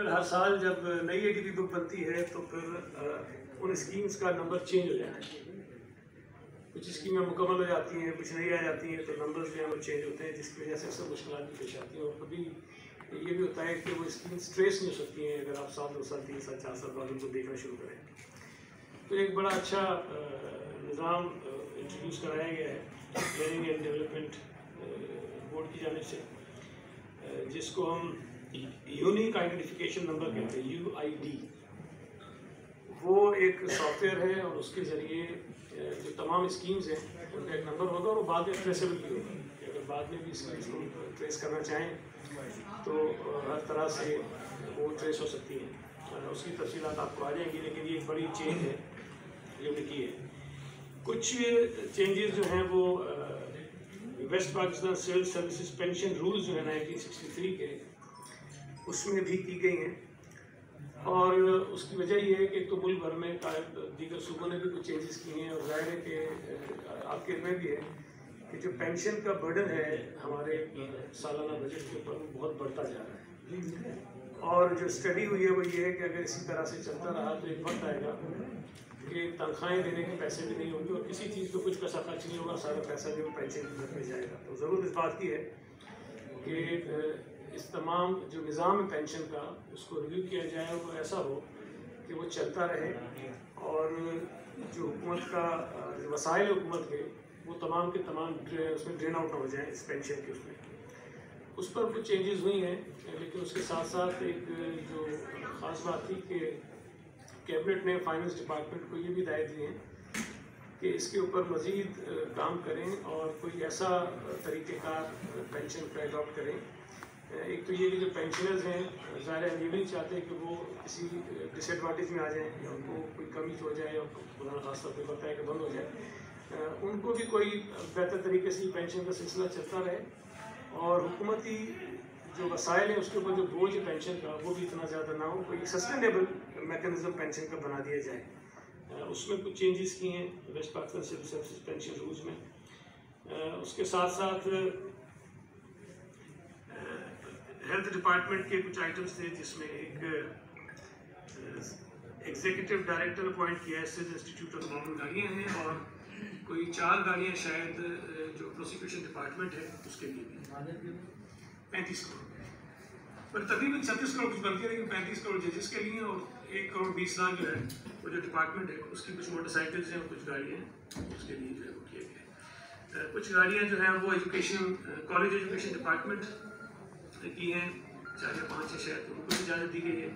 फिर हर साल जब नई एडीपी बुक बनती है तो फिर उन स्कीम्स का नंबर चेंज हो जाता है। कुछ स्कीमें मुकम्मल हो जाती हैं, कुछ नई आ जाती हैं, तो नंबर्स जो हैं वो चेंज होते हैं, जिसकी वजह से अक्सर मुश्किलात भी पेश आती हैं। और कभी ये भी होता है कि वो स्कीम्स ट्रेस नहीं हो सकती हैं अगर आप 7 2 साल 3 साल 4 साल बाद उनको देखना शुरू करें। तो एक बड़ा अच्छा निज़ाम इंट्रोड्यूस कराया गया है प्लानिंग एंड डेवलपमेंट बोर्ड की जानिब से, जिसको हम यूनिक आइडेंटिफिकेशन नंबर कहते हैं, UID। वो एक सॉफ्टवेयर है और उसके ज़रिए जो तमाम स्कीम्स हैं उनका एक नंबर होगा और वो बाद में ट्रेसेबल भी होगा कि अगर बाद में भी स्कीम्स को ट्रेस करना चाहें तो हर तरह से वो ट्रेस हो सकती है। उसकी तफसीलात आपको आ जाएंगी, लेकिन ये एक बड़ी चेंज है जो की है। कुछ चेंजेस जो हैं वो West Pakistan civil services pension rules जो है 1963 के, उसमें भी की गई हैं। और उसकी वजह ये है कि तो मुल्क भर में दीगर सूबों ने भी कुछ चेंजेस किए हैं और जाहिर है कि आपके में भी है कि जो पेंशन का बर्डन है हमारे सालाना बजट के ऊपर वो बहुत बढ़ता जा रहा है। और जो स्टडी हुई है वो ये है कि अगर इसी तरह से चलता रहा तो एक वक्त आएगा कि तनख्वाहें देने के पैसे भी नहीं होंगे और किसी चीज़ पर कुछ पैसा खर्च नहीं होगा, सारा पैसा जो पेंशन की में जाएगा। तो ज़रूरत इस बात की है कि इस तमाम जो निज़ाम है पेंशन का उसको रिव्यू किया जाए और वो ऐसा हो कि वो चलता रहे और जो हुकूमत का जो वसाइल है हुकूमत के वो तमाम के तमाम उसमें ड्रेन आउट ना हो जाए इस पेंशन के उसमें। उस पर कुछ चेंजेस हुई हैं, लेकिन उसके साथ साथ एक जो ख़ास बात थी कि कैबिनेट ने फाइनेंस डिपार्टमेंट को ये भी हिदायत दी है कि इसके ऊपर मज़ीद काम करें और कोई ऐसा तरीक़ेकार पेंशन का अडॉप्ट करें। एक तो ये कि जो पेंशनर्स हैं ज़ाहिर है ये भी नहीं चाहते कि वो किसी डिसएडवांटेज में आ जाएं या उनको कोई कमी हो जाए या खुदा खास तौर पर पता है कि बंद हो जाए, उनको भी कोई बेहतर तरीके से पेंशन का सिलसिला चलता रहे और हुकूमती जो वसाइल है उसके ऊपर जो बोझ है पेंशन का वो भी इतना ज़्यादा ना हो, कोई सस्टेनेबल मैकेनिज्म पेंशन का बना दिया जाए। उसमें कुछ चेंजेस किए हैं West Pakistan civil services pension rules में। उसके साथ साथ हेल्थ डिपार्टमेंट के कुछ आइटम्स थे जिसमें एक एग्जीक्यूटिव डायरेक्टर अपॉइंट किया है सिविल इंस्टीट्यूट ऑफ मॉडर्न गाड़ियाँ हैं और कोई 4 गाड़ियाँ शायद जो प्रोसिक्यूशन डिपार्टमेंट है उसके लिए भी 35 करोड़ पर तकरीबन 36 करोड़ कुछ बनती है, लेकिन 35 करोड़ जजेस के लिए और 1 करोड़ 20 लाख जो है वो जो डिपार्टमेंट है उसकी कुछ मोटरसाइकिल्स हैं और कुछ गाड़ियाँ उसके लिए जो है वो किए गए। कुछ गाड़ियाँ जो हैं वो एजुकेशन कॉलेज एजुकेशन डिपार्टमेंट की हैं, 4 या 5 शायद उनको भी इजाज़त दी गई है।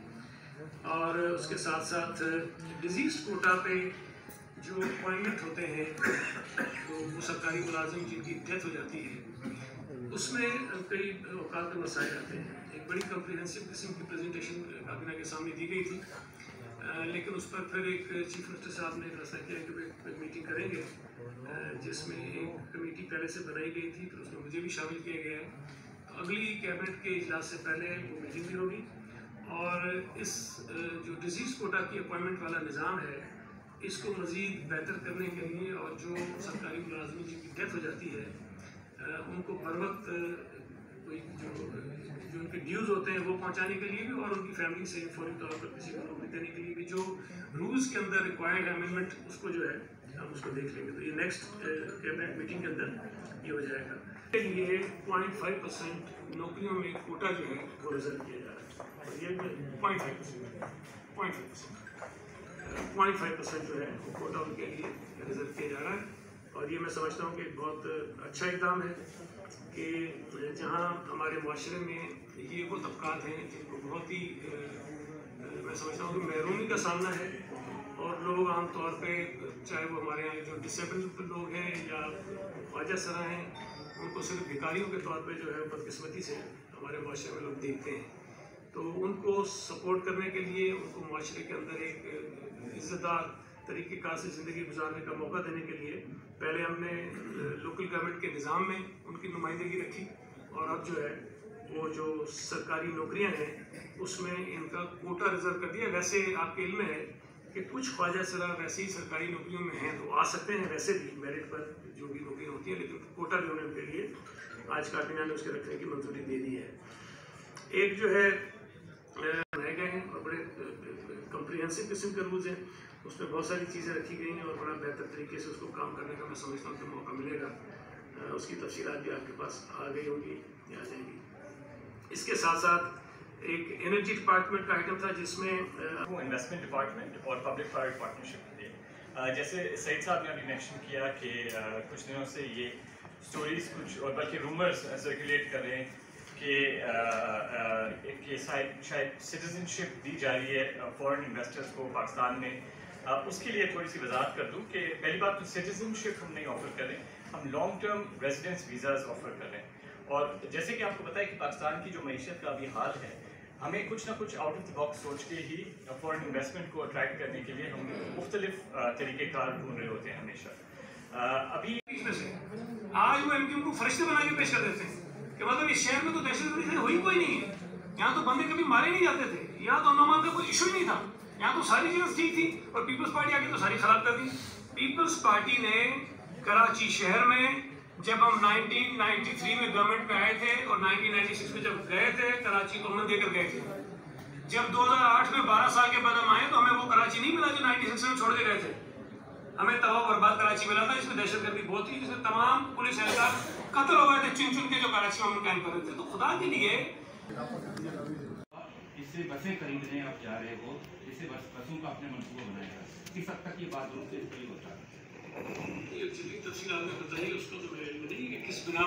और उसके साथ साथ डिजीज कोटा पे जो अपॉइंटमेंट होते हैं तो वो सरकारी मुलाजिम जिनकी डेथ हो जाती है उसमें कई औकात के मसाइल आते हैं। एक बड़ी कम्प्रिहेंसिव किस्म की प्रेजेंटेशन काबीना के सामने दी गई थी, लेकिन उस पर फिर एक चीफ मिनिस्टर साहब ने फैसला किया कि वे मीटिंग करेंगे, जिसमें एक कमेटी पहले से बनाई गई थी, फिर उसमें मुझे भी शामिल किया गया है। अगली कैबिनेट के इजलास से पहले वो मीटिंग भी होगी और इस जो डिजीज़ कोटा की अपॉइंटमेंट वाला निज़ाम है इसको मज़ीद बेहतर करने के लिए और जो सरकारी मुलाजिम जिनकी डेथ हो जाती है उनको बर वक्त कोई जो उनके ड्यूज़ होते हैं वो पहुंचाने के लिए भी और उनकी फैमिली से फौरी तौर पर किसी को नौकरी देने के लिए भी जो रूल्स के अंदर रिक्वायर्ड अमेंडमेंट उसको जो है हम उसको देख लेंगे। तो ये नेक्स्ट कैबिनेट मीटिंग के अंदर ये हो जाएगा। के लिए 0.5% नौकरियों में कोटा जो है वो रिजर्व किया जा रहा है और ये 0.5% जो है वो कोटा उनके लिए रिजर्व किया जा रहा है। और ये मैं समझता हूँ कि बहुत अच्छा इक़दाम है कि जहाँ हमारे माशरे में ये वो तबकात हैं जिनको बहुत ही मैं समझता हूँ कि महरूमी का सामना है और लोग आम तौर पे चाहे वो हमारे यहाँ जो डिसेबल्ड लोग हैं या ख्वाजा सरा हैं उनको सिर्फ भिखारियों के तौर पे जो है बदकिस्मती से हमारे माशरे में लोग देखते हैं। तो उनको सपोर्ट करने के लिए उनको माशरे के अंदर एक इज़्ज़तदार तरीक़ेकार से ज़िंदगी गुजारने का मौका देने के लिए पहले हमने लोकल गवर्नमेंट के निज़ाम में उनकी नुमाइंदगी रखी और अब जो है वो जो सरकारी नौकरियां हैं उसमें इनका कोटा रिजर्व कर दिया। वैसे आपके इल्म है कि कुछ ख्वाजा सरा वैसे ही सरकारी नौकरियों में हैं तो आ सकते हैं वैसे भी मेरिट पर जो भी नौकरियाँ होती हैं, लेकिन कोटा जो है उनके लिए आज काबीना ने उसके रखने की मंजूरी दे दी है। एक जो है महंगाई कॉम्प्रिहेंसिव किस्म के रूल्स हैं, उसमें बहुत सारी चीज़ें रखी गई हैं और बड़ा बेहतर तरीके से उसको काम करने का मैं समझता हूँ कि मौका मिलेगा। उसकी तफसीलात भी आपके पास आ गई होंगी या आ जाएंगी। इसके साथ साथ एक एनर्जी डिपार्टमेंट का आइटम था जिसमें इन्वेस्टमेंट डिपार्टमेंट और पब्लिक प्राइवेट पार्टनरशिप के लिए जैसे सईद साहब ने अभी मेंशन किया कि कुछ दिनों से ये स्टोरीज कुछ और बल्कि रूमर्स सर्कुलेट कर रहे हैं कि शायद सिटीजनशिप दी जा रही है फॉरेन इन्वेस्टर्स को पाकिस्तान में। उसके लिए थोड़ी सी वजाहत कर दूं कि पहली बात तो सिटीजनशिप हम नहीं ऑफर कर रहे, हम long term residence visas offer कर रहे हैं। और जैसे कि आपको पता है कि पाकिस्तान की जो मईशत का अभी हाल है, हमें कुछ ना कुछ आउट ऑफ द बॉक्स सोच के ही फॉरेन इन्वेस्टमेंट को अट्रैक्ट करने के लिए हम मुख्तलिफ तरीक़ेकार ढूंढ रहे होते हैं हमेशा। अभी आज वो एमक्यू को फरिश्ते बना के पेश कर देते हैं कि मतलब इस शहर में तो दहशतगर्दी हुई कोई नहीं है, यहाँ तो बंदे कभी मारे नहीं जाते थे, यहाँ तो अमन का कोई इशू ही नहीं था, यहाँ तो सारी चीज़ें ठीक थी। और पीपल्स पार्टी आके तो सारी खराब कर दी। पीपल्स पार्टी ने कराची शहर में जब हम 1993 में गवर्नमेंट में आए थे और 1996 में जब गए थे कराची को अमन देकर गए थे। जब 2008 में 12 साल के बाद हम आए तो हमें वो कराची नहीं मिला जो 96 में छोड़ के गए थे। हमें तबाह बर्बाद कराची मिला था, इसमें दहशतगर्दी बहुत थी, जिसमें तमाम पुलिस एहलकार कत्ल हो गए थे चुन चुन के जो कराची में हम कैंप कर रहे थे। तो खुदा के लिए इससे बसें खरीदने आप जा रहे हो, इससे बसों का अपने मनसूबा बनाएगा, किस हद तक ये बात दुरुस्त होता है? तफसील आपने बताई, उसको तो मेरे नहीं कि किस बिना